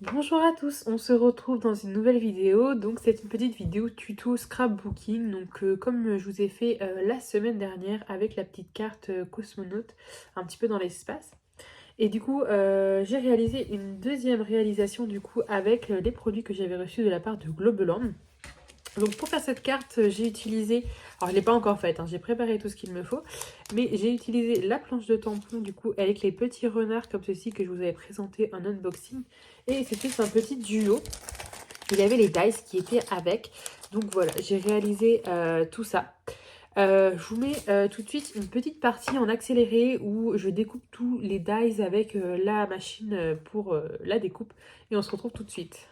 Bonjour à tous, on se retrouve dans une nouvelle vidéo. Donc c'est une petite vidéo tuto scrapbooking. Donc comme je vous ai fait la semaine dernière avec la petite carte cosmonaute un petit peu dans l'espace. Et du coup j'ai réalisé une deuxième réalisation du coup avec les produits que j'avais reçus de la part de Globeland. Donc pour faire cette carte, j'ai utilisé, alors je ne l'ai pas encore faite, hein, j'ai préparé tout ce qu'il me faut, mais j'ai utilisé la planche de tampon du coup avec les petits renards comme ceci que je vous avais présenté en unboxing. Et c'était un petit duo, il y avait les dice qui étaient avec, donc voilà, j'ai réalisé tout ça. Je vous mets tout de suite une petite partie en accéléré où je découpe tous les dies avec la machine pour la découpe et on se retrouve tout de suite.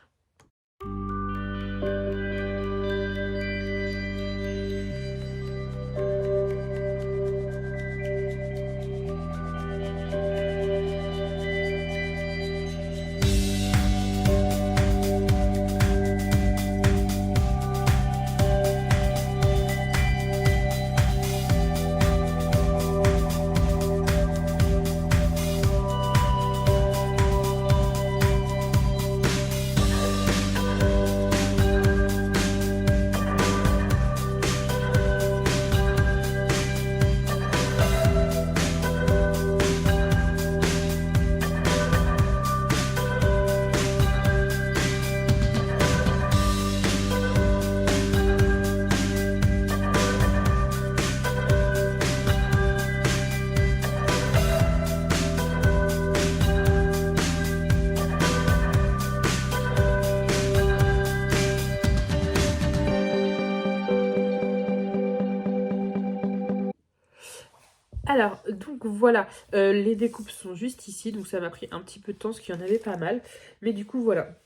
Alors, donc voilà, les découpes sont juste ici, donc ça m'a pris un petit peu de temps, parce qu'il y en avait pas mal. Mais du coup, voilà.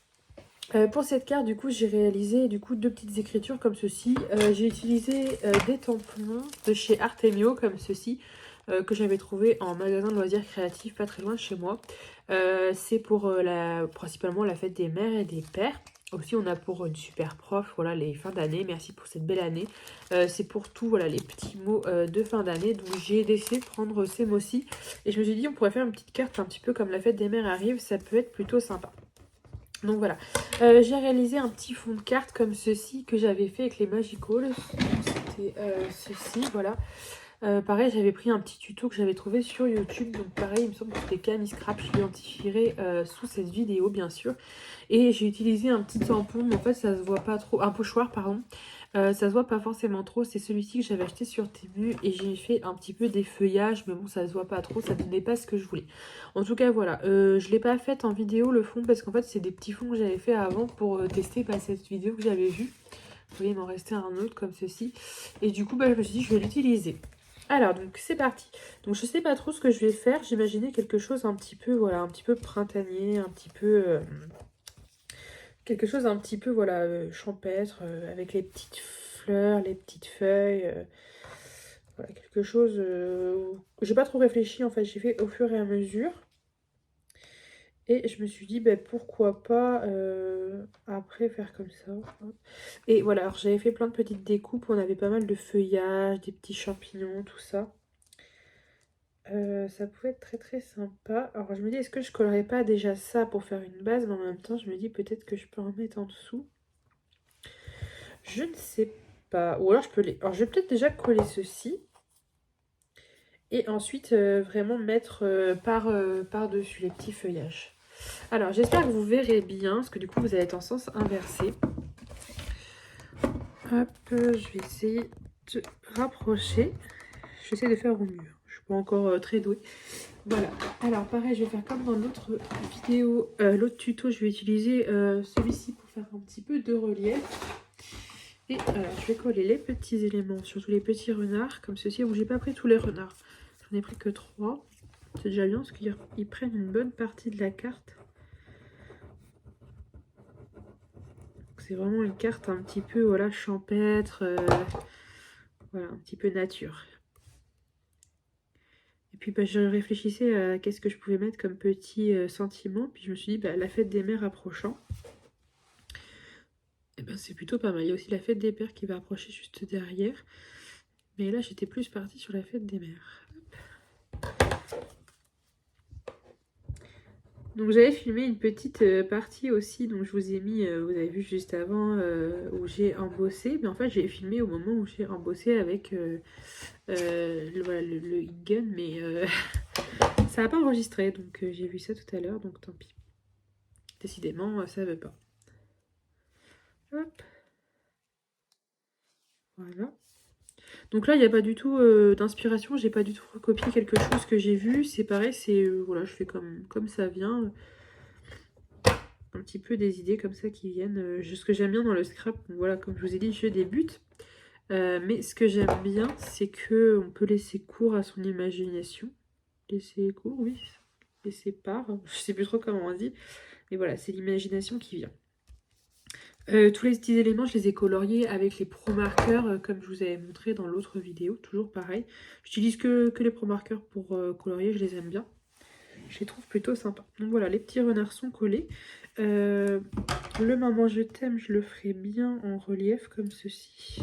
Pour cette carte, du coup, j'ai réalisé du coup deux petites écritures comme ceci. J'ai utilisé des tampons de chez Artemio comme ceci, que j'avais trouvé en magasin de loisirs créatifs pas très loin de chez moi. C'est pour principalement la fête des mères et des pères. Aussi, on a pour une super prof, voilà, les fins d'année. Merci pour cette belle année. C'est pour tout, voilà, les petits mots de fin d'année. Donc, j'ai décidé de prendre ces mots-ci. Et je me suis dit, on pourrait faire une petite carte un petit peu comme la fête des mères arrive. Ça peut être plutôt sympa. Donc voilà, j'ai réalisé un petit fond de carte comme ceci que j'avais fait avec les Magicals. C'était ceci, voilà. Pareil, j'avais pris un petit tuto que j'avais trouvé sur YouTube. Donc pareil, il me semble que c'était Camille Scrap. Je l'identifierai sous cette vidéo, bien sûr. Et j'ai utilisé un petit tampon, mais en fait, ça se voit pas trop. Un pochoir, pardon. Ça se voit pas forcément trop. C'est celui-ci que j'avais acheté sur Temu. Et j'ai fait un petit peu des feuillages. Mais bon, ça se voit pas trop. Ça donnait pas ce que je voulais. En tout cas, voilà. Je l'ai pas fait en vidéo, le fond. Parce qu'en fait, c'est des petits fonds que j'avais fait avant pour tester cette vidéo que j'avais vue. Vous voyez, il m'en restait un autre comme ceci. Et du coup, bah, je me suis dit, je vais l'utiliser. Alors, donc, c'est parti. Donc, je sais pas trop ce que je vais faire. J'imaginais quelque chose un petit peu, voilà, un petit peu printanier, un petit peu... quelque chose un petit peu, voilà, champêtre, avec les petites fleurs, les petites feuilles. Voilà, quelque chose... j'ai pas trop réfléchi, en fait. J'ai fait au fur et à mesure. Et je me suis dit, bah, pourquoi pas après faire comme ça. Et voilà, alors j'avais fait plein de petites découpes. On avait pas mal de feuillages, des petits champignons, tout ça. Ça pouvait être très très sympa. Alors je me dis, est-ce que je collerais pas déjà ça pour faire une base, mais en même temps, je me dis peut-être que je peux en mettre en dessous. Je ne sais pas. Ou alors je peux les... Alors je vais peut-être déjà coller ceci. Et ensuite vraiment mettre par-dessus les petits feuillages. Alors j'espère que vous verrez bien, parce que du coup vous allez être en sens inversé. Hop, je vais essayer de rapprocher. J'essaie de faire au mieux. Je suis pas encore très douée. Voilà. Alors pareil, je vais faire comme dans l'autre vidéo, l'autre tuto, je vais utiliser celui-ci pour faire un petit peu de relief. Et je vais coller les petits éléments, surtout les petits renards, comme ceci. Bon, j'ai pas pris tous les renards. J'en ai pris que 3. C'est déjà bien, parce qu'ils prennent une bonne partie de la carte. C'est vraiment une carte un petit peu, voilà, champêtre, voilà, un petit peu nature. Et puis bah, je réfléchissais à qu'est-ce que je pouvais mettre comme petit sentiment. Puis je me suis dit, bah, la fête des mères approchant. Et ben c'est plutôt pas mal. Il y a aussi la fête des pères qui va approcher juste derrière. Mais là, j'étais plus partie sur la fête des mères. Donc j'avais filmé une petite partie aussi, donc je vous ai mis, vous avez vu juste avant, où j'ai embossé. Mais en fait j'ai filmé au moment où j'ai embossé avec voilà, le gun, mais ça n'a pas enregistré, donc j'ai vu ça tout à l'heure, donc tant pis. Décidément, ça veut pas. Hop. Voilà. Donc là, il n'y a pas du tout d'inspiration, j'ai pas du tout recopié quelque chose que j'ai vu. C'est pareil, c'est voilà, je fais comme ça vient. Un petit peu des idées comme ça qui viennent. Ce que j'aime bien dans le scrap, voilà, comme je vous ai dit, je débute. Mais ce que j'aime bien, c'est que on peut laisser cours à son imagination. Laisser cours, oui. Laisser part, je sais plus trop comment on dit. Mais voilà, c'est l'imagination qui vient. Tous les petits éléments, je les ai coloriés avec les pro marqueurs, comme je vous avais montré dans l'autre vidéo. Toujours pareil. J'utilise que les pro marqueurs pour colorier, je les aime bien. Je les trouve plutôt sympas. Donc voilà, les petits renards sont collés. Le maman je t'aime, je le ferai bien en relief comme ceci.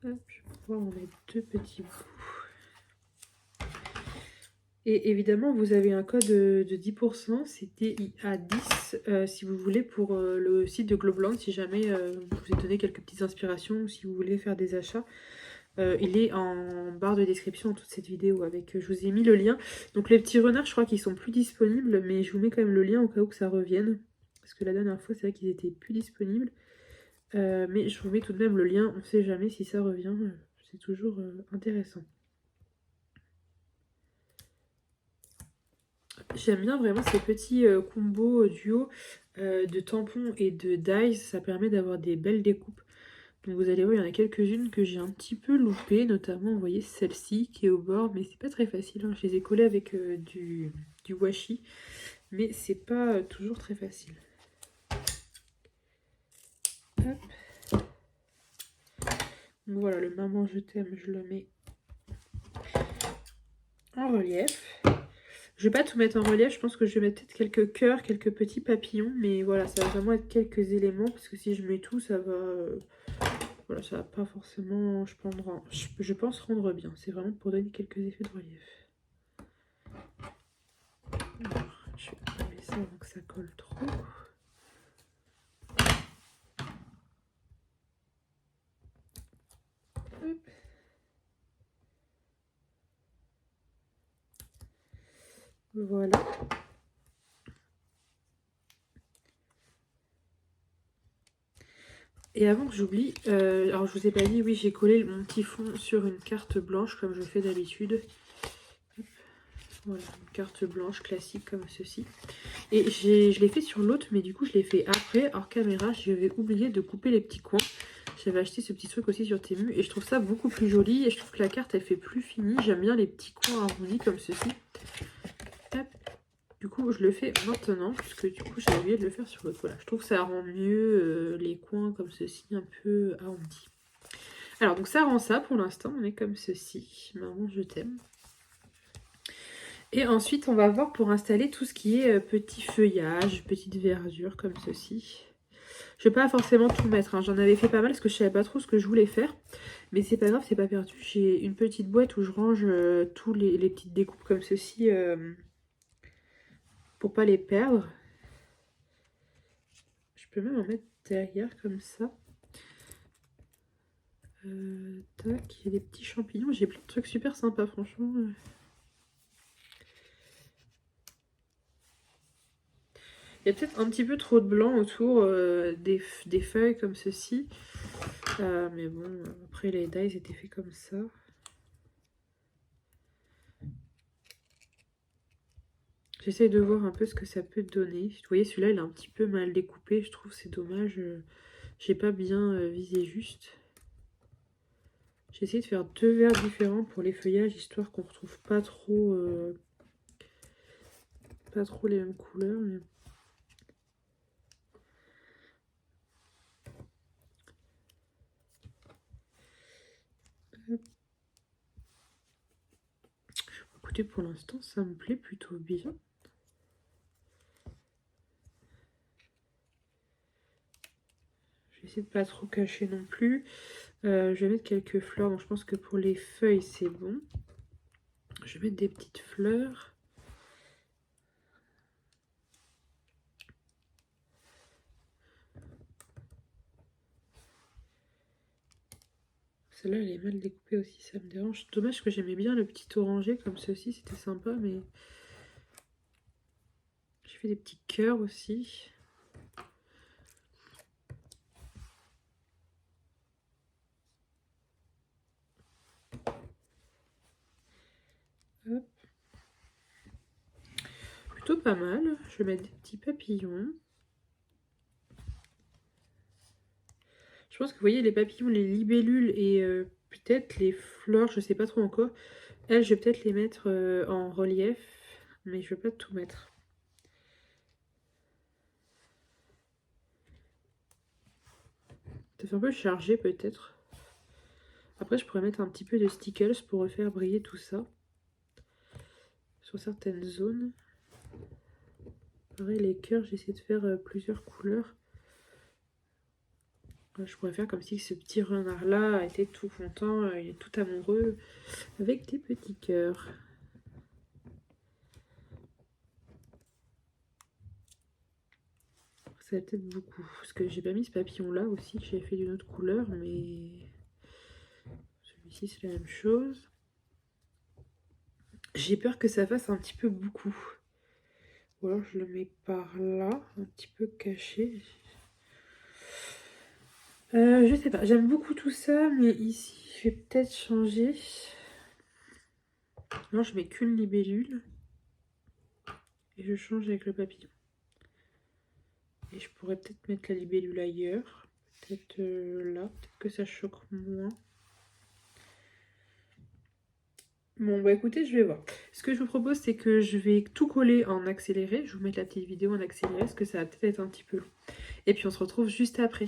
Hop, je vais pouvoir en mettre deux petits bouts. Et évidemment, vous avez un code de 10%, c'est DIA10, si vous voulez, pour le site de Globland, si jamais je vous ai donné quelques petites inspirations ou si vous voulez faire des achats. Il est en barre de description en toute cette vidéo avec, je vous ai mis le lien. Donc les petits renards, je crois qu'ils sont plus disponibles, mais je vous mets quand même le lien au cas où que ça revienne. Parce que la dernière fois, c'est vrai qu'ils étaient plus disponibles. Mais je vous mets tout de même le lien, on sait jamais si ça revient. C'est toujours intéressant. J'aime bien vraiment ces petits combos duo de tampons et de dies. Ça permet d'avoir des belles découpes. Donc vous allez voir, il y en a quelques-unes que j'ai un petit peu loupées, notamment, vous voyez, celle-ci qui est au bord, mais c'est pas très facile, hein. Je les ai collées avec du washi, mais c'est pas toujours très facile. Hop. Donc voilà, le maman je t'aime, je le mets en relief. Je vais pas tout mettre en relief, je pense que je vais mettre peut-être quelques cœurs, quelques petits papillons, mais voilà, ça va vraiment être quelques éléments, parce que si je mets tout, ça va... voilà, ça va pas forcément, je pense rendre bien. C'est vraiment pour donner quelques effets de relief. Alors, je vais enlever ça avant que ça colle trop. Hop. Voilà. Et avant que j'oublie, alors je vous ai pas dit, oui j'ai collé mon petit fond sur une carte blanche comme je fais d'habitude. Voilà, une carte blanche classique comme ceci. Et je l'ai fait sur l'autre, mais du coup je l'ai fait après, hors caméra. J'avais oublié de couper les petits coins. J'avais acheté ce petit truc aussi sur Temu et je trouve ça beaucoup plus joli. Et je trouve que la carte elle fait plus finie. J'aime bien les petits coins arrondis comme ceci. Hop. Du coup je le fais maintenant, puisque du coup j'ai oublié de le faire sur l'autre. Voilà, je trouve que ça rend mieux les coins comme ceci, un peu arrondis. Alors donc ça rend ça pour l'instant, on est comme ceci. Maman je t'aime. Et ensuite, on va voir pour installer tout ce qui est petit feuillage, petite verdure comme ceci. Je ne vais pas forcément tout mettre, hein. J'en avais fait pas mal parce que je ne savais pas trop ce que je voulais faire. Mais c'est pas grave, c'est pas perdu. J'ai une petite boîte où je range tous les petites découpes comme ceci pour pas les perdre. Je peux même en mettre derrière comme ça. Tac, il y a des petits champignons. J'ai plein de trucs super sympas, franchement. Il y a peut-être un petit peu trop de blanc autour des feuilles comme ceci. Mais bon, après les dies étaient faits comme ça. J'essaie de voir un peu ce que ça peut donner. Vous voyez, celui-là, il est un petit peu mal découpé. Je trouve que c'est dommage. J'ai pas bien visé juste. J'ai essayé de faire deux verres différents pour les feuillages, histoire qu'on retrouve pas trop les mêmes couleurs. Mais... écoutez, pour l'instant, ça me plaît plutôt bien. Je vais essayer de pas trop cacher non plus. Je vais mettre quelques fleurs, donc je pense que pour les feuilles c'est bon. Je vais mettre des petites fleurs. Celle-là elle est mal découpée aussi, ça me dérange. Dommage que j'aimais bien le petit orangé comme ceci, c'était sympa, mais j'ai fait des petits cœurs aussi. Hop. Plutôt pas mal. Je vais mettre des petits papillons. Je pense que vous voyez les papillons, les libellules et peut-être les fleurs, je sais pas trop encore. Elles, je vais peut-être les mettre en relief, mais je vais pas tout mettre. Ça fait un peu chargé peut-être. Après, je pourrais mettre un petit peu de stickers pour refaire briller tout ça sur certaines zones. Pareil, les cœurs, j'essaie de faire plusieurs couleurs. Je pourrais faire comme si ce petit renard-là était tout content, il est tout amoureux, avec des petits cœurs. Ça va peut-être beaucoup, parce que j'ai pas mis ce papillon-là aussi, que j'avais fait d'une autre couleur, mais celui-ci c'est la même chose. J'ai peur que ça fasse un petit peu beaucoup. Ou alors je le mets par là, un petit peu caché. Je sais pas, j'aime beaucoup tout ça, mais ici, je vais peut-être changer. Non, je mets qu'une libellule. Et je change avec le papillon. Et je pourrais peut-être mettre la libellule ailleurs. Peut-être là, peut-être que ça choque moins. Bon, bah écoutez, je vais voir. Ce que je vous propose, c'est que je vais tout coller en accéléré. Je vous mets la petite vidéo en accéléré, parce que ça va peut-être être un petit peu long. Et puis on se retrouve juste après.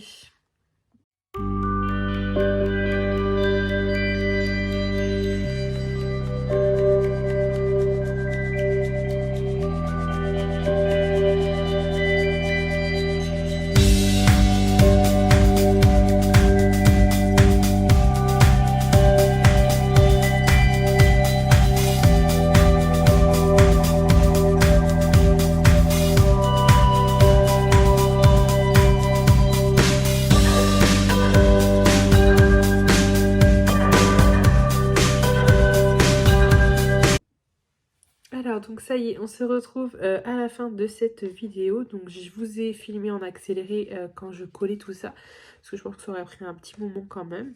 Alors donc ça y est, on se retrouve à la fin de cette vidéo. Donc je vous ai filmé en accéléré quand je collais tout ça, parce que je pense que ça aurait pris un petit moment quand même.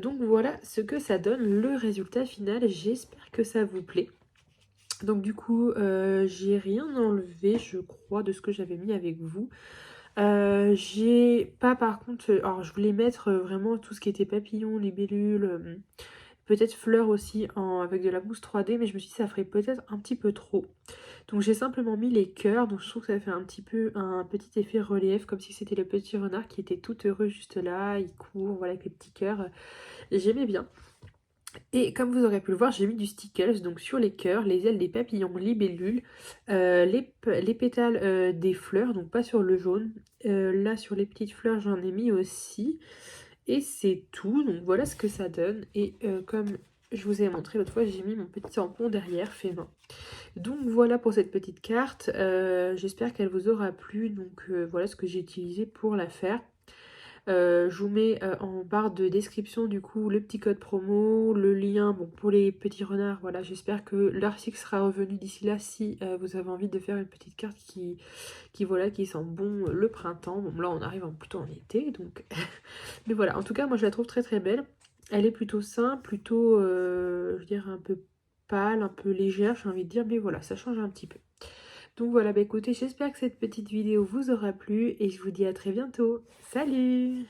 Donc voilà ce que ça donne, le résultat final. J'espère que ça vous plaît. Donc du coup, j'ai rien enlevé, je crois, de ce que j'avais mis avec vous. J'ai pas par contre, alors je voulais mettre vraiment tout ce qui était papillons, libellules, peut-être fleurs aussi avec de la mousse 3D, mais je me suis dit ça ferait peut-être un petit peu trop. Donc j'ai simplement mis les cœurs, donc je trouve que ça fait un petit peu un petit effet relief, comme si c'était le petit renard qui était tout heureux juste là, il court, voilà, avec les petits cœurs. J'aimais bien. Et comme vous aurez pu le voir, j'ai mis du stickers, donc sur les cœurs, les ailes des papillons, libellules, les pétales des fleurs, donc pas sur le jaune. Là sur les petites fleurs j'en ai mis aussi. Et c'est tout, donc voilà ce que ça donne. Et comme je vous ai montré l'autre fois, j'ai mis mon petit tampon derrière, fait main. Donc voilà pour cette petite carte, j'espère qu'elle vous aura plu. Donc voilà ce que j'ai utilisé pour la faire. Je vous mets en barre de description du coup le petit code promo, le lien bon, pour les petits renards. Voilà, j'espère que l'article sera revenu d'ici là si vous avez envie de faire une petite carte voilà, qui sent bon le printemps. Bon là on arrive plutôt en été donc mais voilà, en tout cas moi je la trouve très très belle. Elle est plutôt simple, plutôt je veux dire un peu pâle, un peu légère j'ai envie de dire, mais voilà ça change un petit peu. Donc voilà, bah écoutez, j'espère que cette petite vidéo vous aura plu et je vous dis à très bientôt. Salut!